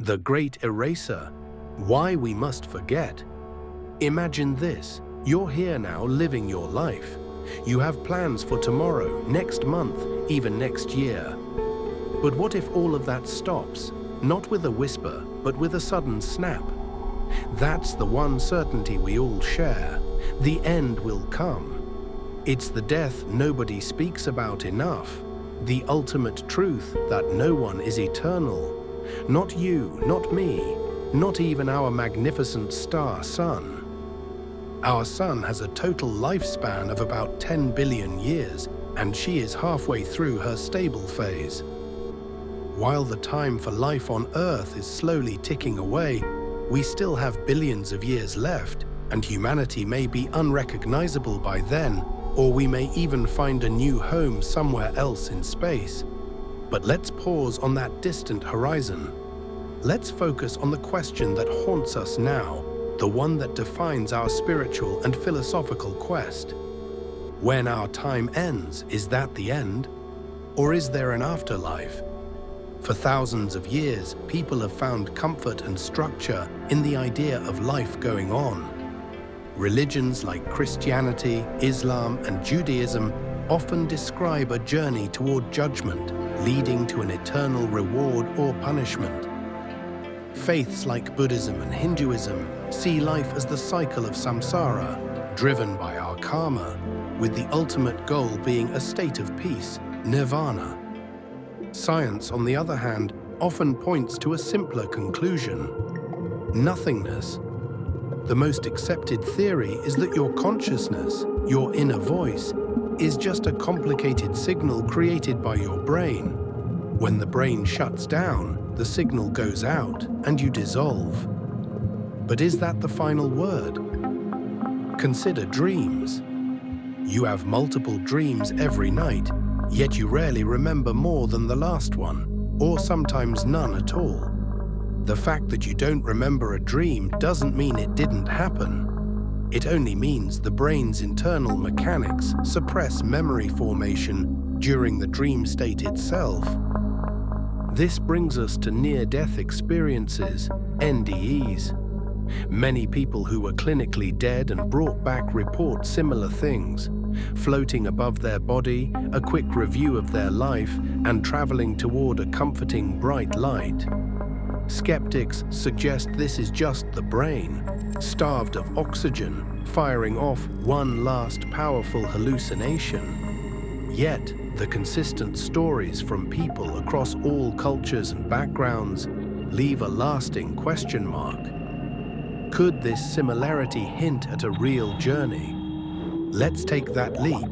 The great eraser. Why we must forget. Imagine this. You're here now living your life. You have plans for tomorrow, next month, even next year. But what if all of that stops? Not with a whisper, but with a sudden snap. That's the one certainty we all share. The end will come. It's the death nobody speaks about enough. The ultimate truth that no one is eternal. Not you, not me, not even our magnificent star sun. Our sun has a total lifespan of about 10 billion years, and she is halfway through her stable phase. While the time for life on Earth is slowly ticking away, we still have billions of years left, and humanity may be unrecognizable by then, or we may even find a new home somewhere else in space. But let's pause on that distant horizon. Let's focus on the question that haunts us now, the one that defines our spiritual and philosophical quest. When our time ends, is that the end? Or is there an afterlife? For thousands of years, people have found comfort and structure in the idea of life going on. Religions like Christianity, Islam, and Judaism often describe a journey toward judgment, leading to an eternal reward or punishment. Faiths like Buddhism and Hinduism see life as the cycle of samsara, driven by our karma, with the ultimate goal being a state of peace, nirvana. Science, on the other hand, often points to a simpler conclusion: nothingness. The most accepted theory is that your consciousness, your inner voice, is just a complicated signal created by your brain. When the brain shuts down, the signal goes out and you dissolve. But is that the final word? Consider dreams. You have multiple dreams every night, yet you rarely remember more than the last one, or sometimes none at all. The fact that you don't remember a dream doesn't mean it didn't happen. It only means the brain's internal mechanics suppress memory formation during the dream state itself. This brings us to near-death experiences, NDEs. Many people who were clinically dead and brought back report similar things: floating above their body, a quick review of their life, and traveling toward a comforting bright light. Skeptics suggest this is just the brain, starved of oxygen, firing off one last powerful hallucination. Yet, the consistent stories from people across all cultures and backgrounds leave a lasting question mark. Could this similarity hint at a real journey? Let's take that leap.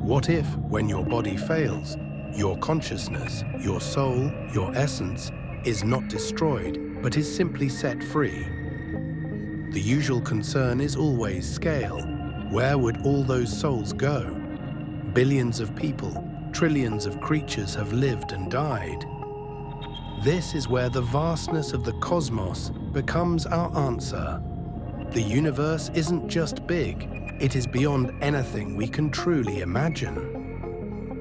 What if, when your body fails, your consciousness, your soul, your essence, is not destroyed, but is simply set free? The usual concern is always scale. Where would all those souls go? Billions of people, trillions of creatures have lived and died. This is where the vastness of the cosmos becomes our answer. The universe isn't just big, it is beyond anything we can truly imagine.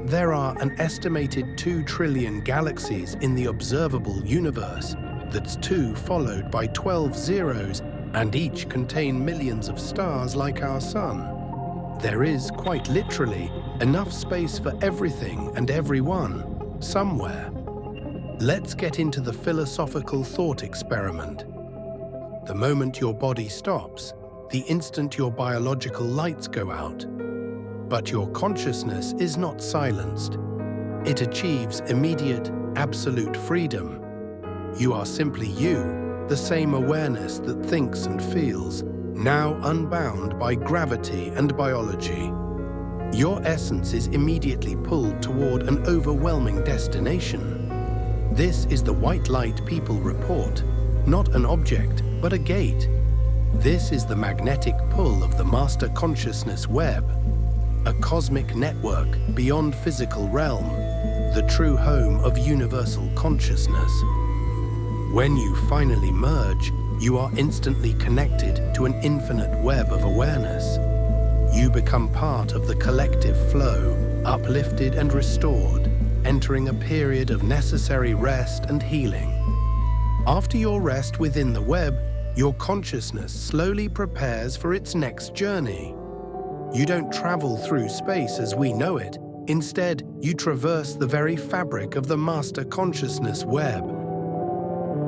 There are an estimated 2 trillion galaxies in the observable universe. That's 2 followed by 12 zeros, and each contain millions of stars like our sun. There is, quite literally, enough space for everything and everyone, somewhere. Let's get into the philosophical thought experiment. The moment your body stops, the instant your biological lights go out. But your consciousness is not silenced. It achieves immediate, absolute freedom. You are simply you, the same awareness that thinks and feels, now unbound by gravity and biology. Your essence is immediately pulled toward an overwhelming destination. This is the white light people report, not an object, but a gate. This is the magnetic pull of the master consciousness web, a cosmic network beyond physical realm, the true home of universal consciousness. When you finally merge, you are instantly connected to an infinite web of awareness. You become part of the collective flow, uplifted and restored, entering a period of necessary rest and healing. After your rest within the web, your consciousness slowly prepares for its next journey. You don't travel through space as we know it. Instead, you traverse the very fabric of the master consciousness web.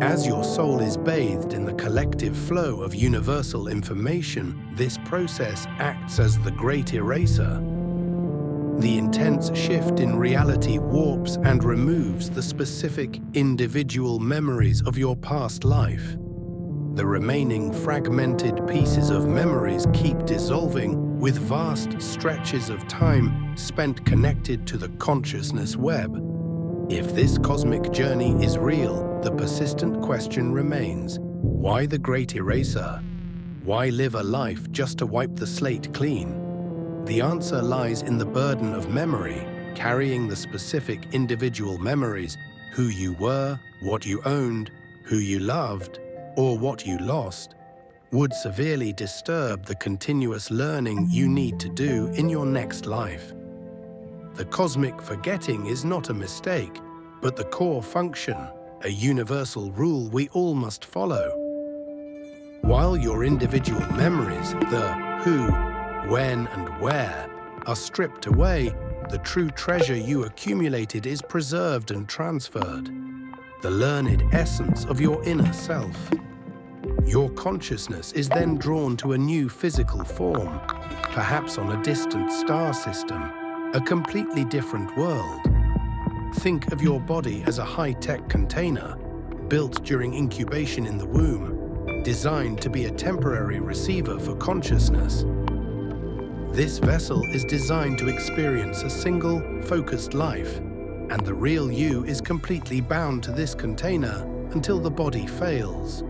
As your soul is bathed in the collective flow of universal information, this process acts as the great eraser. The intense shift in reality warps and removes the specific individual memories of your past life. The remaining fragmented pieces of memories keep dissolving, with vast stretches of time spent connected to the consciousness web. If this cosmic journey is real, the persistent question remains: why the great eraser? Why live a life just to wipe the slate clean? The answer lies in the burden of memory, carrying the specific individual memories: who you were, what you owned, who you loved, or what you lost, would severely disturb the continuous learning you need to do in your next life. The cosmic forgetting is not a mistake, but the core function, a universal rule we all must follow. While your individual memories, the who, when, and where, are stripped away, the true treasure you accumulated is preserved and transferred, the learned essence of your inner self. Your consciousness is then drawn to a new physical form, perhaps on a distant star system, a completely different world. Think of your body as a high-tech container, built during incubation in the womb, designed to be a temporary receiver for consciousness. This vessel is designed to experience a single, focused life, and the real you is completely bound to this container until the body fails.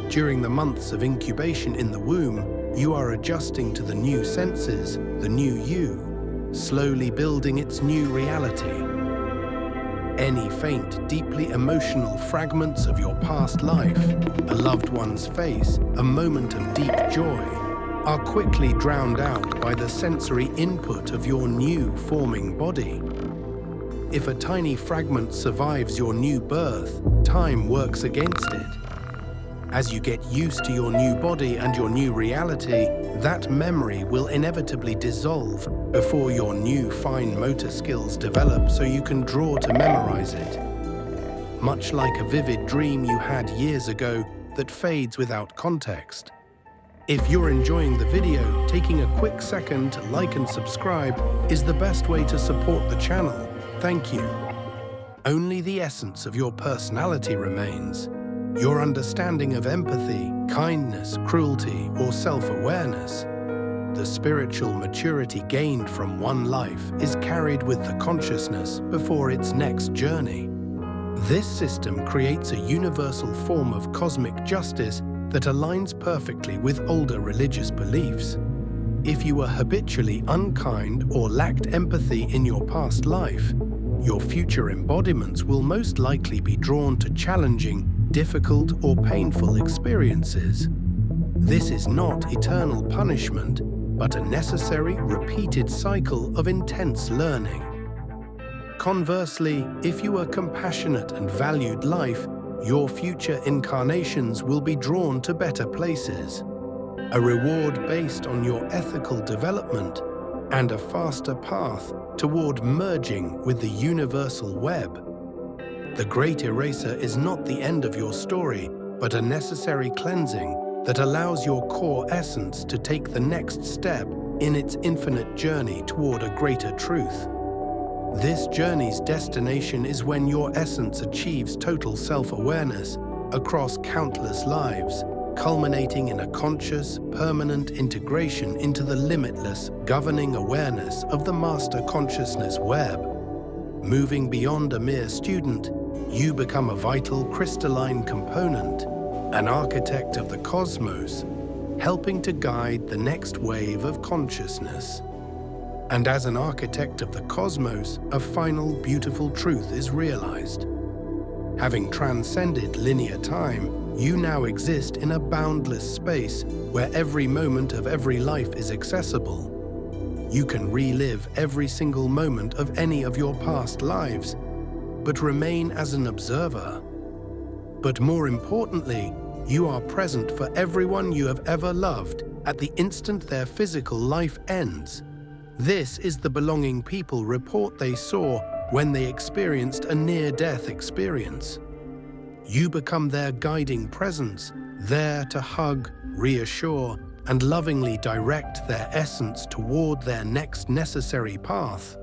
During the months of incubation in the womb, you are adjusting to the new senses, the new you, slowly building its new reality. Any faint, deeply emotional fragments of your past life, a loved one's face, a moment of deep joy, are quickly drowned out by the sensory input of your new forming body. If a tiny fragment survives your new birth, time works against it. As you get used to your new body and your new reality, that memory will inevitably dissolve before your new fine motor skills develop so you can draw to memorize it. Much like a vivid dream you had years ago that fades without context. If you're enjoying the video, taking a quick second to like and subscribe is the best way to support the channel. Thank you. Only the essence of your personality remains. Your understanding of empathy, kindness, cruelty, or self-awareness. The spiritual maturity gained from one life is carried with the consciousness before its next journey. This system creates a universal form of cosmic justice that aligns perfectly with older religious beliefs. If you were habitually unkind or lacked empathy in your past life, your future embodiments will most likely be drawn to challenging, difficult, or painful experiences. This is not eternal punishment, but a necessary, repeated cycle of intense learning. Conversely, if you are compassionate and valued life, your future incarnations will be drawn to better places. A reward based on your ethical development and a faster path toward merging with the universal web. The Great Eraser is not the end of your story, but a necessary cleansing that allows your core essence to take the next step in its infinite journey toward a greater truth. This journey's destination is when your essence achieves total self-awareness across countless lives, culminating in a conscious, permanent integration into the limitless, governing awareness of the master consciousness web. Moving beyond a mere student, you become a vital crystalline component, an architect of the cosmos, helping to guide the next wave of consciousness. And as an architect of the cosmos, a final beautiful truth is realized. Having transcended linear time, you now exist in a boundless space where every moment of every life is accessible. You can relive every single moment of any of your past lives, but remain as an observer. But more importantly, you are present for everyone you have ever loved at the instant their physical life ends. This is the belonging people report they saw when they experienced a near-death experience. You become their guiding presence, there to hug, reassure, and lovingly direct their essence toward their next necessary path.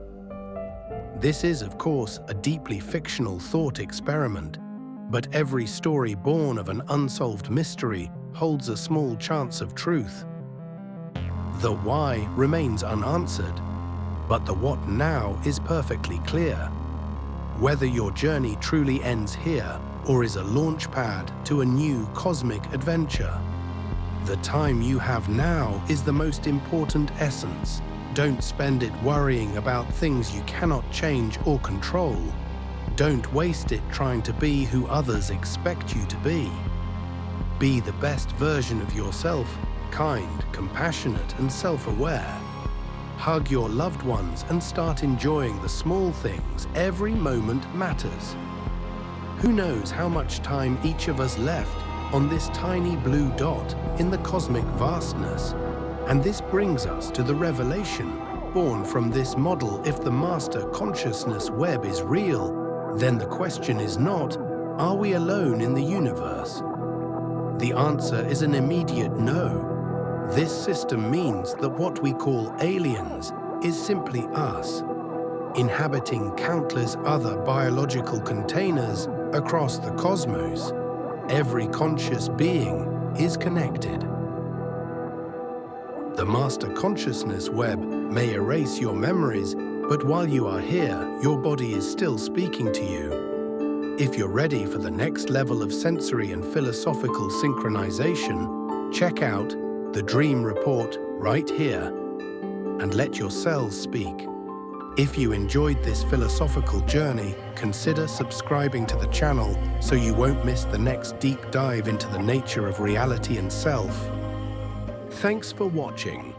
This is, of course, a deeply fictional thought experiment, but every story born of an unsolved mystery holds a small chance of truth. The why remains unanswered, but the what now is perfectly clear. Whether your journey truly ends here or is a launch pad to a new cosmic adventure, the time you have now is the most important essence. Don't spend it worrying about things you cannot change or control. Don't waste it trying to be who others expect you to be. Be the best version of yourself, kind, compassionate, and self-aware. Hug your loved ones and start enjoying the small things. Every moment matters. Who knows how much time each of us left on this tiny blue dot in the cosmic vastness? And this brings us to the revelation born from this model. If the master consciousness web is real, then the question is not, are we alone in the universe? The answer is an immediate no. This system means that what we call aliens is simply us, inhabiting countless other biological containers across the cosmos. Every conscious being is connected. The master consciousness web may erase your memories, but while you are here, your body is still speaking to you. If you're ready for the next level of sensory and philosophical synchronization, check out the Dream Report right here and let your cells speak. If you enjoyed this philosophical journey, consider subscribing to the channel so you won't miss the next deep dive into the nature of reality and self. Thanks for watching.